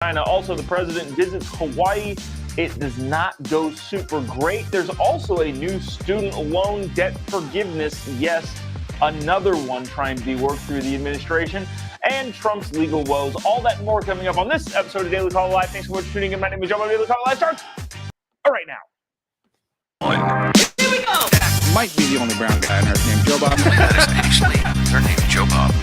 China. Also, the president visits Hawaii. It does not go super great. There's also a new student loan debt forgiveness. Yes, another one trying to be worked through the administration. And Trump's legal woes. All that and more coming up on this episode of Daily Call Live. Thanks so much for tuning in. My name is Jobob. Daily Call Live starts right now. Here we go. Might be the only brown guy on earth named Jobob. That is actually her name, Jobob.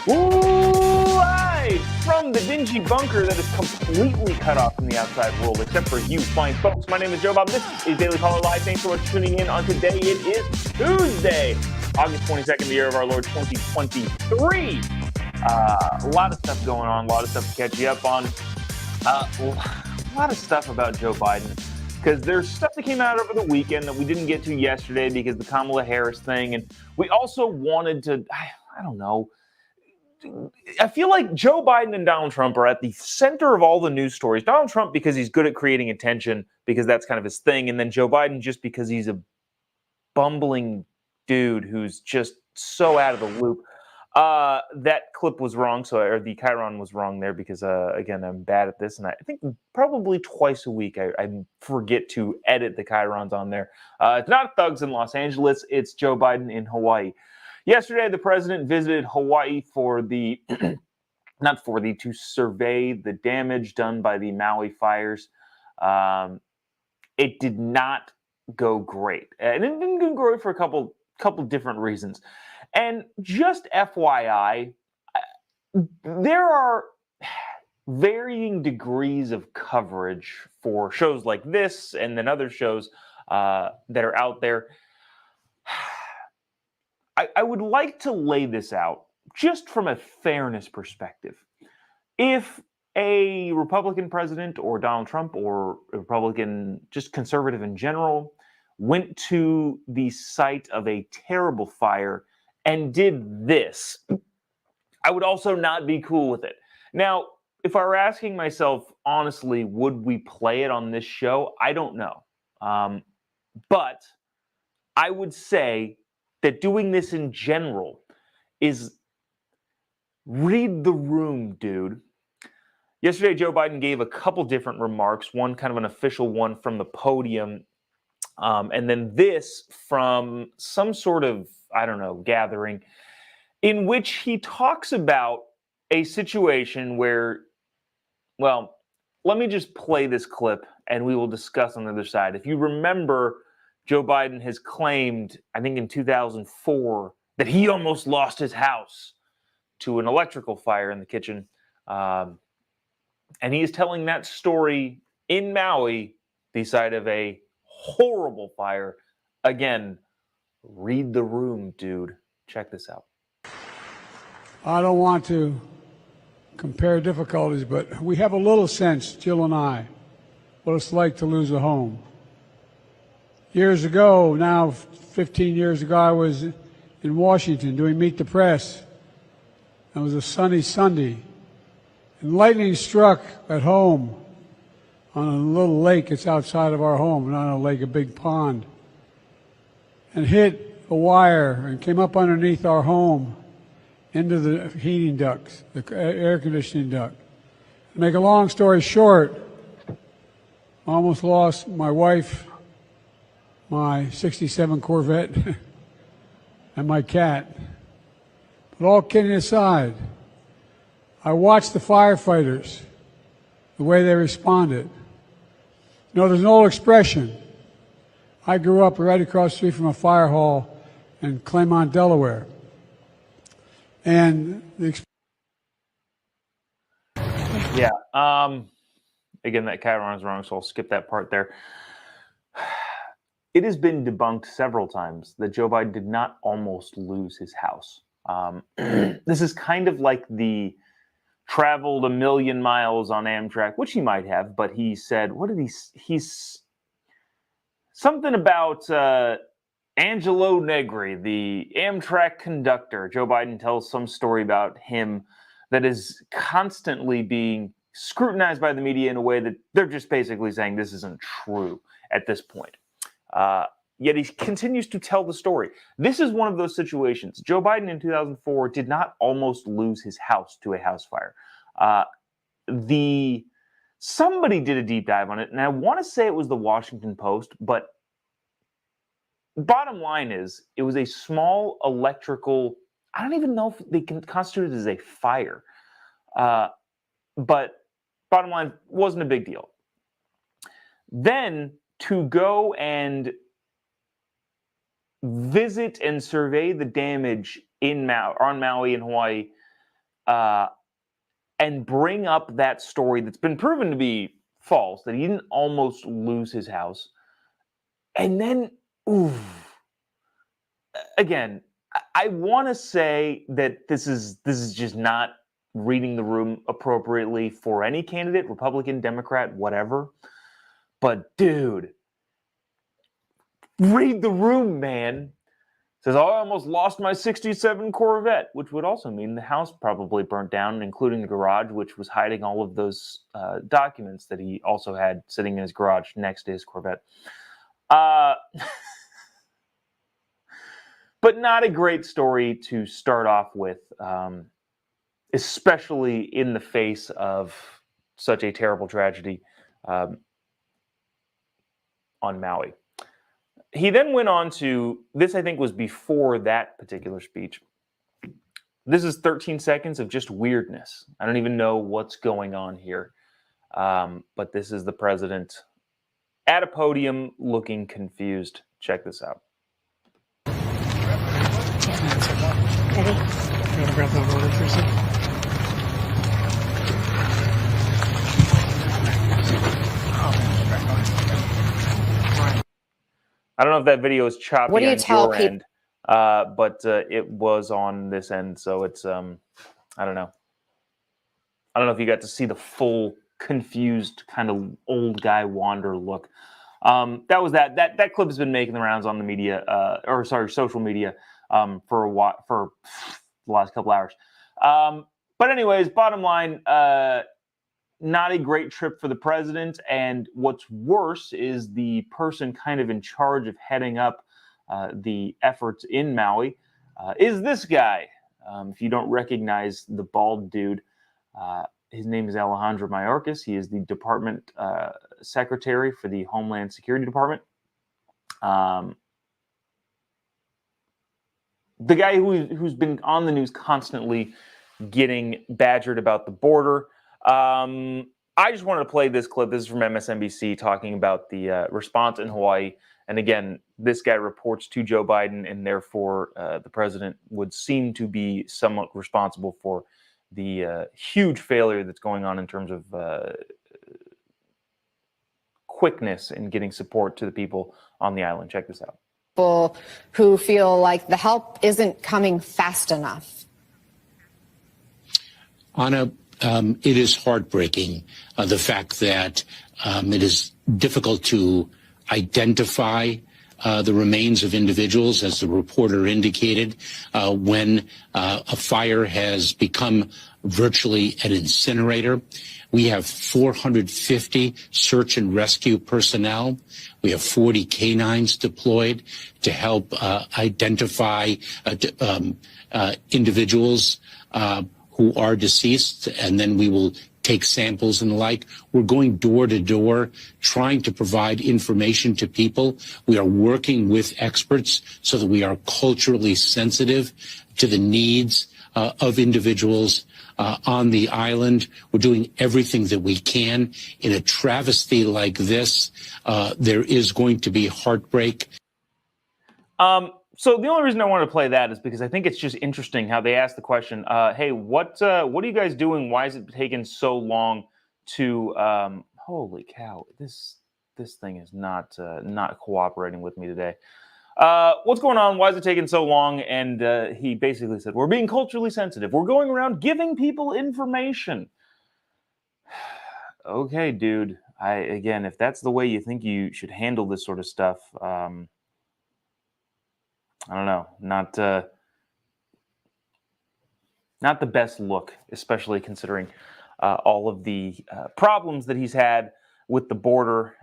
Live from the dingy bunker that is completely cut off from the outside world, except for you fine folks. My name is Jobob. This is Daily Caller Live. Thanks so much for tuning in on today. It is Tuesday, August 22nd, the year of our Lord 2023. A lot of stuff going on, a lot of stuff to catch you up on. A lot of stuff about Joe Biden, because there's stuff that came out over the weekend that we didn't get to yesterday because of the Kamala Harris thing. And we also wanted to, I don't know, I feel like Joe Biden and Donald Trump are at the center of all the news stories. Donald Trump because he's good at creating attention, because that's kind of his thing. And then Joe Biden just because he's a bumbling dude who's just so out of the loop. That clip was wrong, or the Chiron was wrong there because, again, I'm bad at this. And I think probably twice a week I forget to edit the Chirons on there. It's not thugs in Los Angeles. It's Joe Biden in Hawaii. Yesterday, the president visited Hawaii to survey the damage done by the Maui fires. It did not go great. And it didn't go great for a couple different reasons. And just FYI, there are varying degrees of coverage for shows like this and then other shows that are out there. I would like to lay this out just from a fairness perspective. If a Republican president or Donald Trump or a Republican, just conservative in general, went to the site of a terrible fire and did this, I would also not be cool with it. Now, if I were asking myself, honestly, would we play it on this show? I don't know. But I would say that doing this in general is read the room, dude. Yesterday, Joe Biden gave a couple different remarks, one kind of an official one from the podium, and then this from some sort of, gathering, in which he talks about a situation where, well, let me just play this clip and we will discuss on the other side. If you remember, Joe Biden has claimed, I think in 2004, that he almost lost his house to an electrical fire in the kitchen. And he is telling that story in Maui beside of a horrible fire. Again, read the room, dude. Check this out. I don't want to compare difficulties, but we have a little sense, Jill and I, what it's like to lose a home. Years ago, now 15 years ago, I was in Washington doing Meet the Press. It was a sunny Sunday. And lightning struck at home on a little lake that's outside of our home, not a lake, a big pond, and hit a wire and came up underneath our home into the heating ducts, the air conditioning duct. To make a long story short, I almost lost my wife, my 67 Corvette, and my cat. But all kidding aside, I watched the firefighters, the way they responded. You know, there's an old expression. I grew up right across the street from a fire hall in Claymont, Delaware. And the again, that Chiron is wrong, so I'll skip that part there. It has been debunked several times that Joe Biden did not almost lose his house. This is kind of like the traveled 1 million miles on Amtrak, which he might have, but he said, he's something about Angelo Negri, the Amtrak conductor. Joe Biden tells some story about him that is constantly being scrutinized by the media in a way that they're just basically saying this isn't true at this point. yet he continues to tell the story. This is one of those situations. Joe Biden in 2004 did not almost lose his house to a house fire. Somebody did a deep dive on it, and I want to say it was the Washington Post, but bottom line is it was a small electrical, I don't even know if they can constitute it as a fire, but bottom line, wasn't a big deal. Then to go and visit and survey the damage on Maui in Hawaii, and bring up that story that's been proven to be false, that he didn't almost lose his house. And then, again, I want to say that this is just not reading the room appropriately for any candidate, Republican, Democrat, whatever. But dude, read the room, man. Says, I almost lost my 67 Corvette, which would also mean the house probably burnt down, including the garage, which was hiding all of those documents that he also had sitting in his garage next to his Corvette. But not a great story to start off with, especially in the face of such a terrible tragedy on Maui. He then went on to, this I think was before that particular speech. This is 13 seconds of just weirdness. I don't even know what's going on here. But this is the president at a podium looking confused. Check this out. Ready? You want to grab that water for a second? I don't know if that video is choppy What do you on tell your people? end, but it was on this end, so it's I don't know. I don't know if you got to see the full confused kind of old guy wander look. That was that clip has been making the rounds on the media, social media, for a while, for the last couple hours. But anyways, bottom line, not a great trip for the president. And what's worse is the person kind of in charge of heading up the efforts in Maui is this guy. If you don't recognize the bald dude, his name is Alejandro Mayorkas. He is the department secretary for the Homeland Security Department. The guy who's been on the news constantly getting badgered about the border. I just wanted to play this clip. This is from MSNBC talking about the response in Hawaii. And again, this guy reports to Joe Biden, and therefore the president would seem to be somewhat responsible for the huge failure that's going on in terms of quickness in getting support to the people on the island. Check this out. People who feel like the help isn't coming fast enough. Anna, it is heartbreaking, the fact that it is difficult to identify the remains of individuals, as the reporter indicated, when a fire has become virtually an incinerator. We have 450 search and rescue personnel. We have 40 canines deployed to help identify individuals who are deceased, and then we will take samples and the like. We're going door to door, trying to provide information to people. We are working with experts so that we are culturally sensitive to the needs of individuals on the island. We're doing everything that we can. In a travesty like this, there is going to be heartbreak. So the only reason I wanted to play that is because I think it's just interesting how they asked the question, hey, what are you guys doing? Why is it taking so long to holy cow, this thing is not cooperating with me today. What's going on? Why is it taking so long? And he basically said, we're being culturally sensitive. We're going around giving people information. Okay, dude. Again, if that's the way you think you should handle this sort of stuff, I don't know, not the best look, especially considering all of the problems that he's had with the border.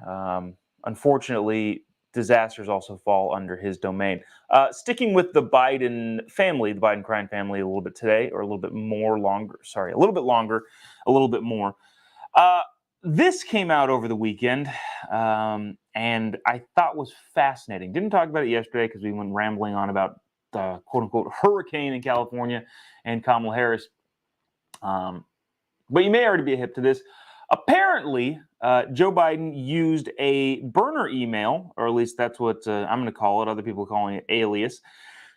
Unfortunately, disasters also fall under his domain. Sticking with the Biden family, the Biden crime family, a little bit today, or a little bit more longer. Sorry, a little bit longer, a little bit more. This came out over the weekend, and I thought was fascinating. Didn't talk about it yesterday because we went rambling on about the quote-unquote hurricane in California and Kamala Harris. But you may already be hip to this. Apparently, Joe Biden used a burner email, or at least that's what I'm going to call it. Other people are calling it alias,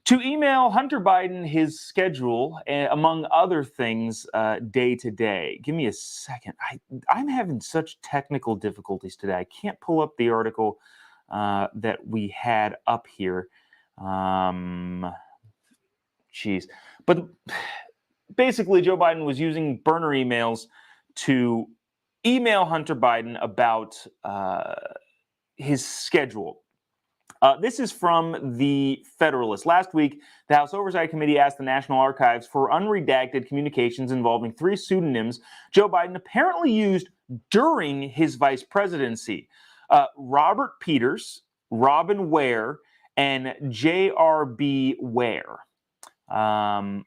to email Hunter Biden his schedule, among other things, day to day. Give me a second. I'm having such technical difficulties today. I can't pull up the article that we had up here. But basically, Joe Biden was using burner emails to email Hunter Biden about his schedule. This is from the Federalist. Last week, the House Oversight Committee asked the National Archives for unredacted communications involving 3 pseudonyms Joe Biden apparently used during his vice presidency. Robert Peters, Robin Ware, and J.R.B. Ware. Kind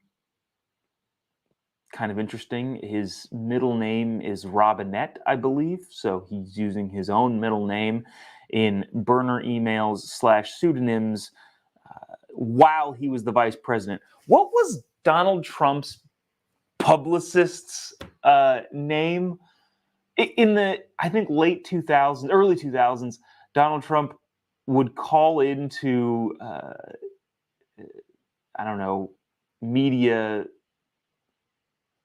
of interesting. His middle name is Robinette, I believe. So he's using his own middle name in burner emails / pseudonyms while he was the vice president. What was Donald Trump's publicist's name? In the, I think, late 2000s, early 2000s, Donald Trump would call into, media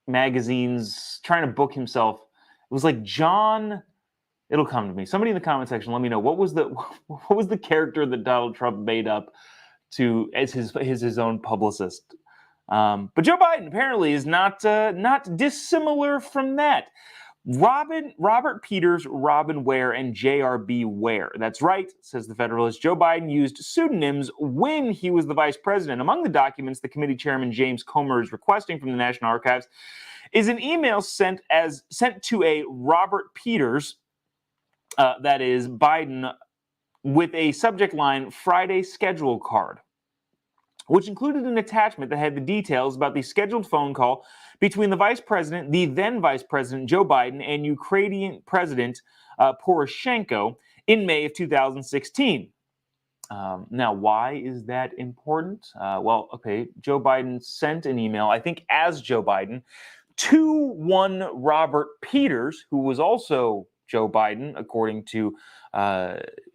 magazines trying to book himself. It was like John. It'll come to me. Somebody in the comment section, let me know what was the character that Donald Trump made up to as his own publicist. But Joe Biden apparently is not dissimilar from that. Robert Peters, Robin Ware, and J.R.B. Ware. That's right, says the Federalist. Joe Biden used pseudonyms when he was the vice president. Among the documents the committee chairman James Comer is requesting from the National Archives is an email sent to a Robert Peters, that is Biden, with a subject line Friday schedule card, which included an attachment that had the details about the scheduled phone call between the then Vice President Joe Biden and Ukrainian President Poroshenko in May of 2016. Now, why is that important? Joe Biden sent an email, I think as Joe Biden, to one Robert Peters, who was also Joe Biden, according to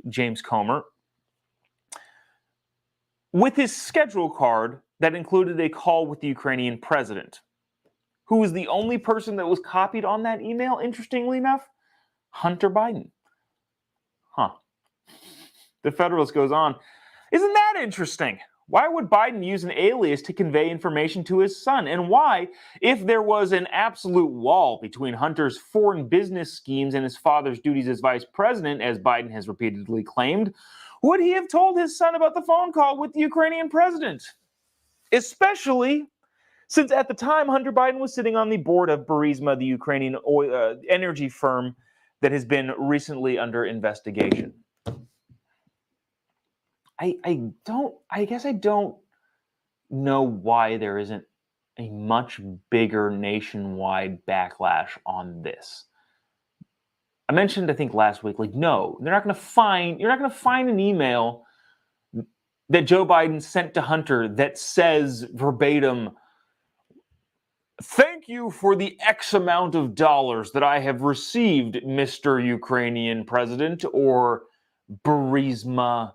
James Comer, with his schedule card that included a call with the Ukrainian president, who was the only person that was copied on that email, interestingly enough, Hunter Biden. The Federalist goes on, isn't that interesting? Why would Biden use an alias to convey information to his son? And why, if there was an absolute wall between Hunter's foreign business schemes and his father's duties as vice president, as Biden has repeatedly claimed, would he have told his son about the phone call with the Ukrainian president? Especially since at the time Hunter Biden was sitting on the board of Burisma, the Ukrainian energy firm that has been recently under investigation. I guess I don't know why there isn't a much bigger nationwide backlash on this. I mentioned, I think last week, no, you're not going to find an email that Joe Biden sent to Hunter that says verbatim, thank you for the X amount of dollars that I have received, Mr. Ukrainian President, or Burisma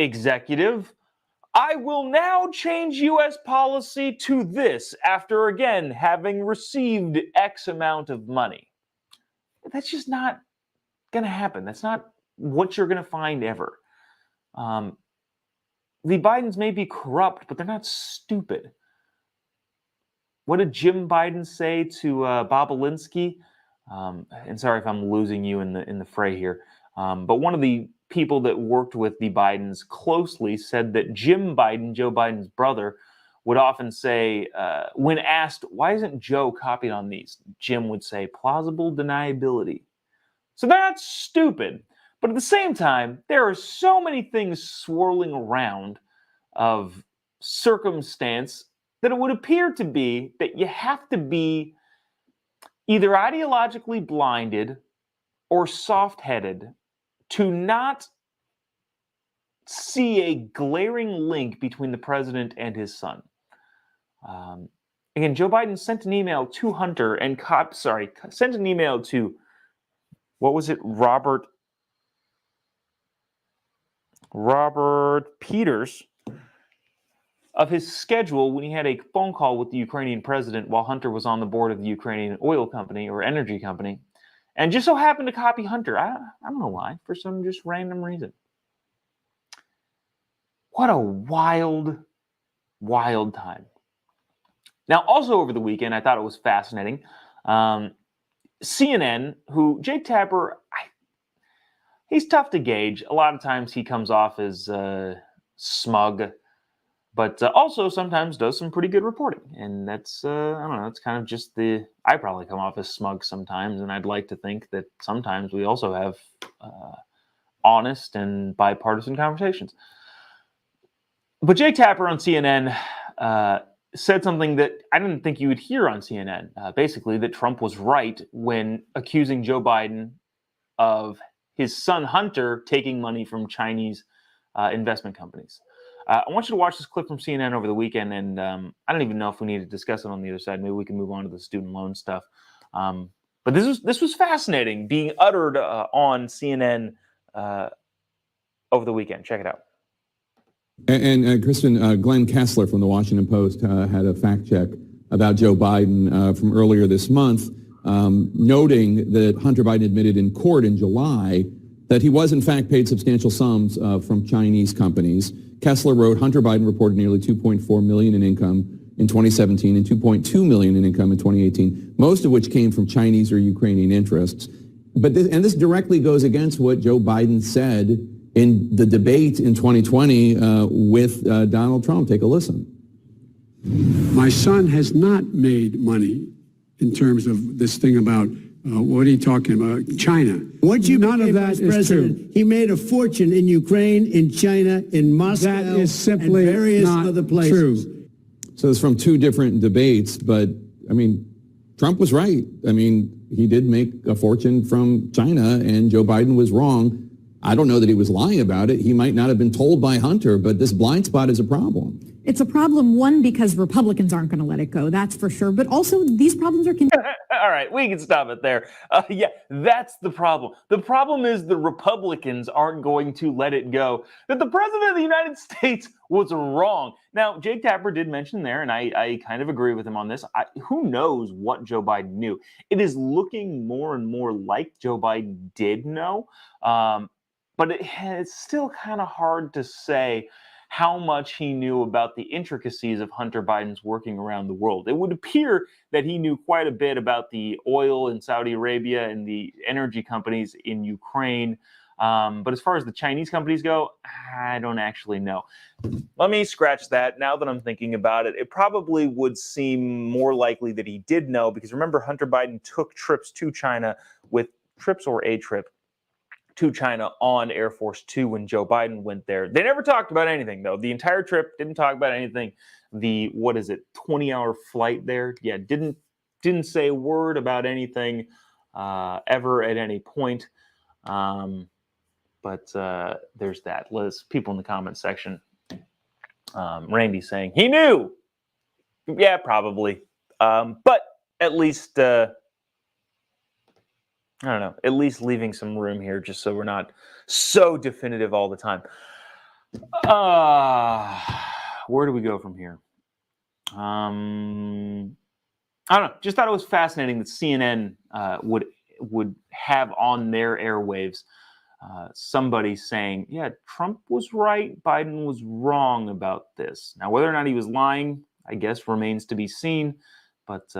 executive. I will now change U.S. policy to this after, again, having received X amount of money. That's just not going to happen. That's not what you're going to find ever. The Bidens may be corrupt, but they're not stupid. What did Jim Biden say to Bob Alinsky? And sorry if I'm losing you in the fray here. But one of the people that worked with the Bidens closely said that Jim Biden, Joe Biden's brother, would often say, when asked, why isn't Joe copied on these? Jim would say, plausible deniability. So they're not stupid, But at the same time, there are so many things swirling around of circumstance that it would appear to be that you have to be either ideologically blinded or soft-headed to not see a glaring link between the president and his son. Again, Joe Biden sent an email to Hunter and sent an email to, what was it, Robert Peters, of his schedule when he had a phone call with the Ukrainian president while Hunter was on the board of the Ukrainian oil company or energy company, and just so happened to copy Hunter. I don't know why, for some just random reason. What a wild, wild time. Now, also over the weekend, I thought it was fascinating. CNN, who Jake Tapper, he's tough to gauge. A lot of times he comes off as smug, but also sometimes does some pretty good reporting. And that's, I don't know, it's kind of just I probably come off as smug sometimes, and I'd like to think that sometimes we also have honest and bipartisan conversations. But Jake Tapper on CNN said something that I didn't think you would hear on CNN. Basically, that Trump was right when accusing Joe Biden of his son Hunter taking money from Chinese investment companies. I want you to watch this clip from CNN over the weekend, and I don't even know if we need to discuss it on the other side. Maybe we can move on to the student loan stuff. But this was fascinating, being uttered on CNN over the weekend. Check it out. And Kristen, Glenn Kessler from the Washington Post had a fact check about Joe Biden from earlier this month, noting that Hunter Biden admitted in court in July that he was in fact paid substantial sums from Chinese companies. Kessler wrote, Hunter Biden reported nearly $2.4 million in income in 2017 and $2.2 million in income in 2018, most of which came from Chinese or Ukrainian interests. But this directly goes against what Joe Biden said in the debate in 2020 with Donald Trump. Take a listen. My son has not made money in terms of this thing about, what are you talking about, China. What you None of that Vice is President, true. He made a fortune in Ukraine, in China, in Moscow, That is simply and various not other places. true. So it's from two different debates, but I mean, Trump was right. I mean, he did make a fortune from China, and Joe Biden was wrong. I don't know that he was lying about it. He might not have been told by Hunter, but this blind spot is a problem. It's a problem, one, because Republicans aren't going to let it go, that's for sure. But also, these problems are All right, we can stop it there. Yeah, that's the problem. The problem is the Republicans aren't going to let it go, that the president of the United States was wrong. Now, Jake Tapper did mention there, and I kind of agree with him on this, who knows what Joe Biden knew. It is looking more and more like Joe Biden did know, but it's still kind of hard to say how much he knew about the intricacies of Hunter Biden's working around the world. It would appear that he knew quite a bit about the oil in Saudi Arabia and the energy companies in Ukraine. But as far as the Chinese companies go, I don't actually know. Let me scratch that. Now that I'm thinking about it, it probably would seem more likely that he did know, because remember, Hunter Biden took trips to China with trips or a trip to China on Air Force Two when Joe Biden went there. They never talked about anything, though. The entire trip didn't talk about anything. The 20-hour flight there, didn't say a word about anything ever at any point. But there's that. Liz, people in the comments section. Randy saying he knew. Yeah, probably. But at least. I don't know, at least leaving some room here just so we're not so definitive all the time. Where do we go from here? I don't know. Just thought it was fascinating that CNN would have on their airwaves somebody saying, yeah, Trump was right, Biden was wrong about this. Now, whether or not he was lying, I guess remains to be seen. But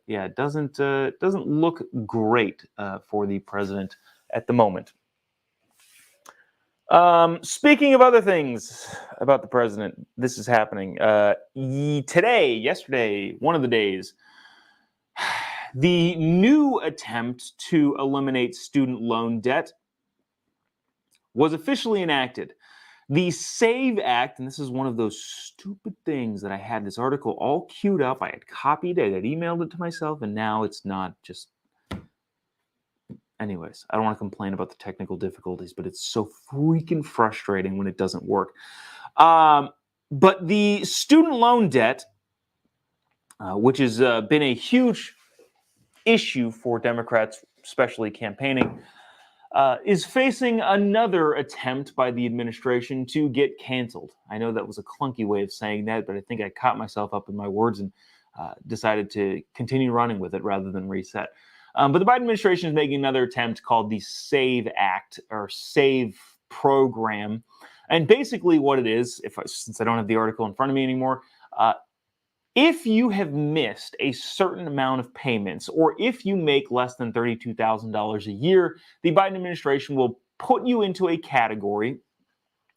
it doesn't look great for the president at the moment. Speaking of other things about the president, this is happening yesterday, one of the days. The new attempt to eliminate student loan debt was officially enacted. The SAVE Act, and this is one of those stupid things that I had this article all queued up. I had copied it, I had emailed it to myself, and now it's not just... Anyways, I don't want to complain about the technical difficulties, but it's so freaking frustrating when it doesn't work. But the student loan debt, which has been a huge issue for Democrats, especially campaigning, is facing another attempt by the administration to get canceled. I know that was a clunky way of saying that, but I think I caught myself up in my words and decided to continue running with it rather than reset. But the Biden administration is making another attempt called the SAVE Act, or SAVE Program. And basically what it is, since I don't have the article in front of me anymore, if you have missed a certain amount of payments, or if you make less than $32,000 a year, the Biden administration will put you into a category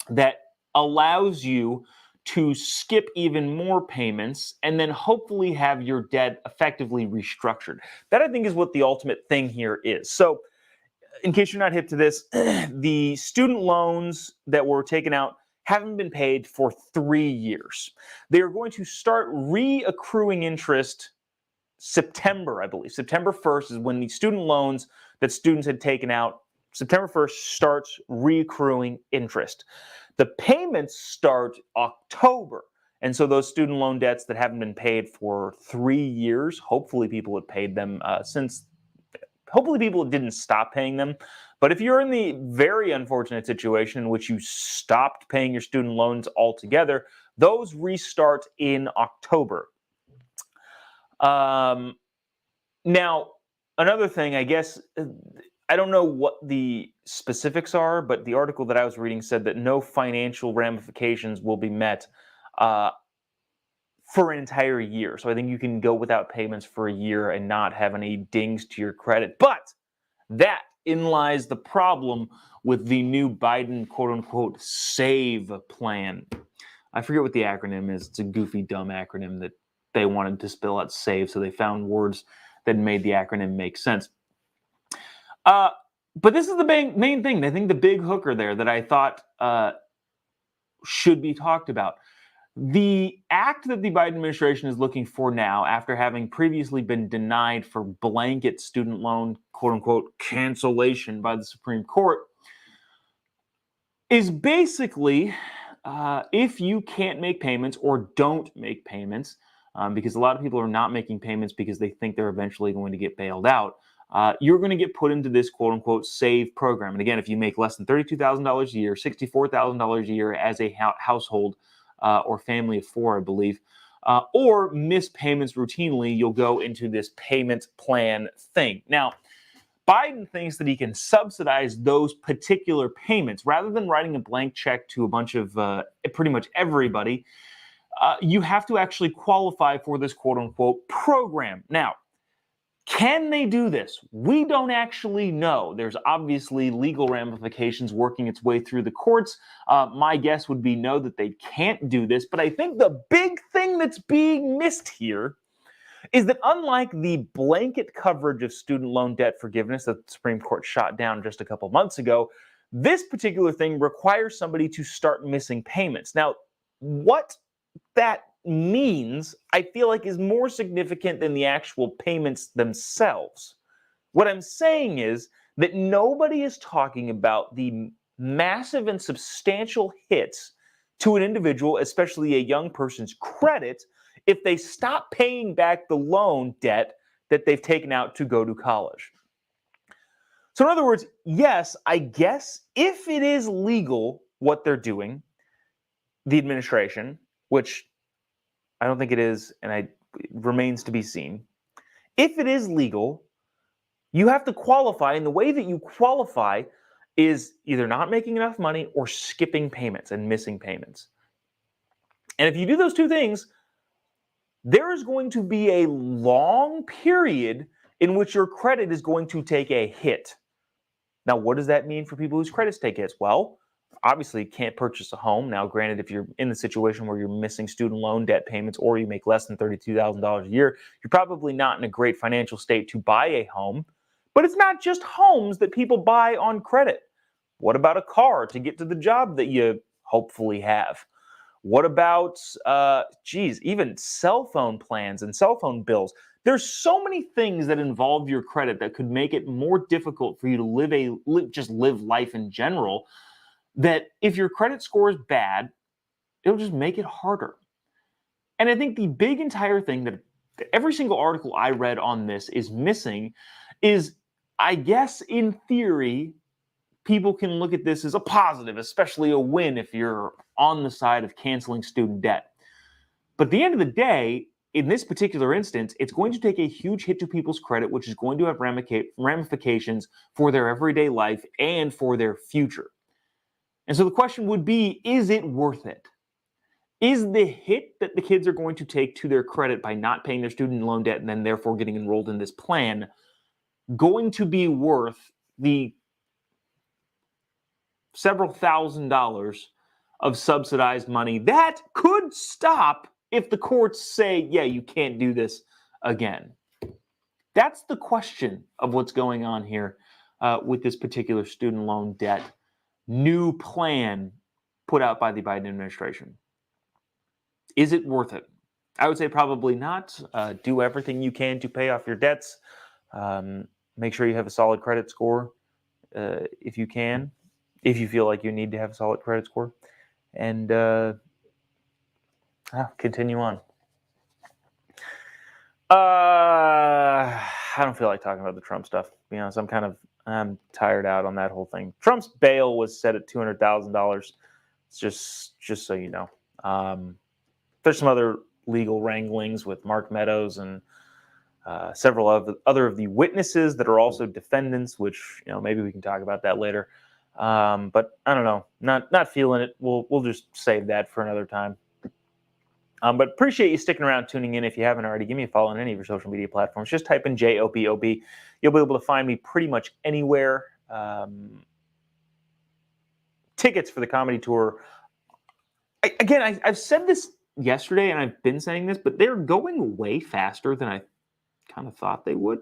that allows you to skip even more payments and then hopefully have your debt effectively restructured. That, I think, is what the ultimate thing here is. So, in case you're not hip to this, the student loans that were taken out haven't been paid for 3 years. They are going to start reaccruing interest September, I believe. September 1st is when the student loans that students had taken out, September 1st starts reaccruing interest. The payments start October. And so those student loan debts that haven't been paid for 3 years, hopefully people have paid them hopefully people didn't stop paying them. But if you're in the very unfortunate situation in which you stopped paying your student loans altogether, those restart in October. Now, another thing, I guess, I don't know what the specifics are, but the article that I was reading said that no financial ramifications will be met for an entire year. So I think you can go without payments for a year and not have any dings to your credit. But that in lies the problem with the new Biden quote-unquote SAVE plan. I forget what the acronym is. It's a goofy, dumb acronym that they wanted to spell out SAVE, so they found words that made the acronym make sense. But this is the main thing. I think the big hooker there that I thought should be talked about. The act that the Biden administration is looking for now, after having previously been denied for blanket student loan, quote-unquote, cancellation by the Supreme Court, is basically if you can't make payments or don't make payments, because a lot of people are not making payments because they think they're eventually going to get bailed out, you're going to get put into this quote-unquote SAVE program. And again, if you make less than $32,000 a year, $64,000 a year as a household, or family of 4, I believe, or miss payments routinely, you'll go into this payment plan thing. Now, Biden thinks that he can subsidize those particular payments. Rather than writing a blank check to a bunch of pretty much everybody, you have to actually qualify for this quote-unquote program. Now, can they do this? We don't actually know. There's obviously legal ramifications working its way through the courts. My guess would be no, that they can't do this. But I think the big thing that's being missed here is that unlike the blanket coverage of student loan debt forgiveness that the Supreme Court shot down just a couple months ago, this particular thing requires somebody to start missing payments. Now, what that means, I feel like, is more significant than the actual payments themselves. What I'm saying is that nobody is talking about the massive and substantial hits to an individual, especially a young person's credit, if they stop paying back the loan debt that they've taken out to go to college. So in other words, yes, I guess if it is legal what they're doing, the administration, which I don't think it is, and it remains to be seen. If it is legal, you have to qualify, and the way that you qualify is either not making enough money or skipping payments and missing payments. And if you do those two things, there is going to be a long period in which your credit is going to take a hit. Now, what does that mean for people whose credits take hits? Well, obviously you can't purchase a home. Now, granted, if you're in the situation where you're missing student loan debt payments or you make less than $32,000 a year, you're probably not in a great financial state to buy a home. But it's not just homes that people buy on credit. What about a car to get to the job that you hopefully have? What about, even cell phone plans and cell phone bills? There's so many things that involve your credit that could make it more difficult for you to just live life in general, that if your credit score is bad, it'll just make it harder. And I think the big entire thing that every single article I read on this is missing is, I guess in theory, people can look at this as a positive, especially a win if you're on the side of canceling student debt. But at the end of the day, in this particular instance, it's going to take a huge hit to people's credit, which is going to have ramifications for their everyday life and for their future. And so the question would be, is it worth it? Is the hit that the kids are going to take to their credit by not paying their student loan debt and then therefore getting enrolled in this plan going to be worth the several $1,000s of subsidized money that could stop if the courts say, yeah, you can't do this again? That's the question of what's going on here with this particular student loan debt new plan put out by the Biden administration. Is it worth it? I would say probably not. Do everything you can to pay off your debts. Make sure you have a solid credit score if you can, if you feel like you need to have a solid credit score. And continue on. I don't feel like talking about the Trump stuff. To be honest, I'm tired out on that whole thing. Trump's bail was set at $200,000. It's just so you know. There's some other legal wranglings with Mark Meadows and several of the witnesses that are also defendants, which maybe we can talk about that later. But I don't know, not feeling it. We'll just save that for another time. But appreciate you sticking around, tuning in. If you haven't already, give me a follow on any of your social media platforms. Just type in JOBOB. You'll be able to find me pretty much anywhere. Tickets for the comedy tour. I've said this yesterday, and I've been saying this, but they're going way faster than I kind of thought they would,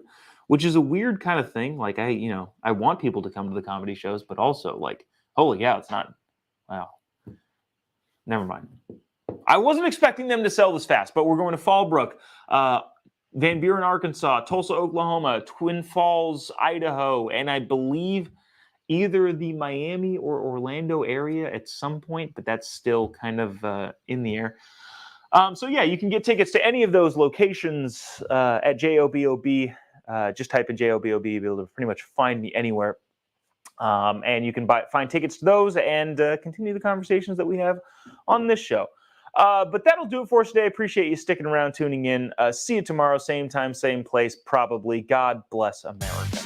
which is a weird kind of thing. Like I want people to come to the comedy shows, but also like, holy cow, it's not. Wow. Never mind. I wasn't expecting them to sell this fast, but we're going to Fallbrook, Van Buren, Arkansas, Tulsa, Oklahoma, Twin Falls, Idaho, and I believe either the Miami or Orlando area at some point, but that's still kind of in the air. So yeah, you can get tickets to any of those locations at JOBOB. Just type in JOBOB, you'll be able to pretty much find me anywhere. And you can find tickets to those and continue the conversations that we have on this show. But that'll do it for us today. Appreciate you sticking around, tuning in. See you tomorrow, same time, same place, probably. God bless America.